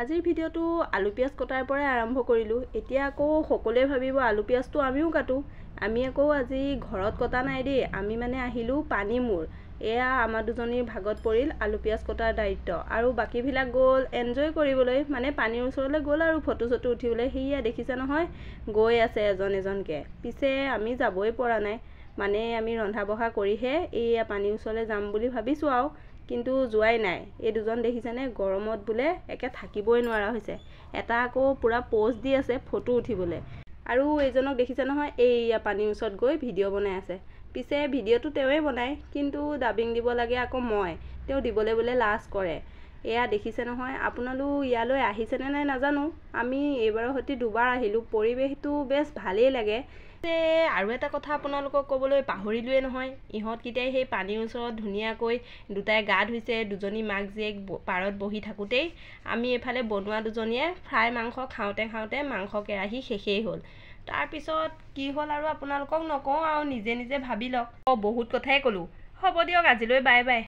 আজিৰ ভিডিঅ'টো আলু পিঁয়াজ কটাৰ পৰাই আৰম্ভ কৰিলোঁ। এতিয়া আকৌ সকলোৱে ভাবিব আলু পিঁয়াজটো আমিও কাটোঁ। আমি আকৌ আজি ঘৰত কটা নাই দেই, আমি মানে আহিলোঁ পানীমূৰ। এয়া আমাৰ দুজনীৰ ভাগত পৰিল আলু পিঁয়াজ কটাৰ দায়িত্ব, আৰু বাকীবিলাক গ'ল এনজয় কৰিবলৈ, মানে পানীৰ ওচৰলৈ গ'ল আৰু ফটো চটো উঠিবলৈ। সেয়া দেখিছে নহয়, গৈ আছে এজন এজনকৈ। পিছে আমি যাবই পৰা নাই, মানে আমি ৰন্ধা বঢ়া কৰিহে এইয়া পানীৰ ওচৰলৈ যাম বুলি ভাবিছোঁ আৰু, কিন্তু যোৱাই নাই। এই দুজন দেখিছেনে, গৰমত বোলে একে থাকিবই নোৱাৰা হৈছে। এটা আকৌ পূৰা প'জ দি আছে ফটো উঠিবলৈ, আৰু এইজনক দেখিছে নহয়, এইয়া পানীৰ ওচৰত গৈ ভিডিঅ' বনাই আছে। পিছে ভিডিঅ'টো তেওঁৱে বনায়, কিন্তু ডাবিং দিব লাগে আকৌ মই। তেওঁ দিবলৈ বোলে লাজ কৰে। এয়া দেখিছে নহয়, আপোনালোক ইয়ালৈ আহিছেনে নাই নাজানো। আমি এইবাৰৰ সৈতে দুবাৰ আহিলোঁ, পৰিৱেশটো বেছ ভালেই লাগে। আৰু এটা কথা আপোনালোকক ক'বলৈ পাহৰিলোৱে নহয়, ইহঁতকেইটাই সেই পানীৰ ওচৰত ধুনীয়াকৈ দুটাই গা ধুইছে। দুজনী মাক জীয়েক পাৰত বহি থাকোঁতেই আমি এইফালে বনোৱা দুজনীয়ে ফ্ৰাই মাংস খাওঁতে খাওঁতে মাংস কেৰাহী শেষেই হ'ল। তাৰপিছত কি হ'ল আৰু আপোনালোকক নকওঁ আৰু, নিজে নিজে ভাবি লওক। বহুত কথাই ক'লোঁ, হ'ব দিয়ক আজিলৈ বাই বাই।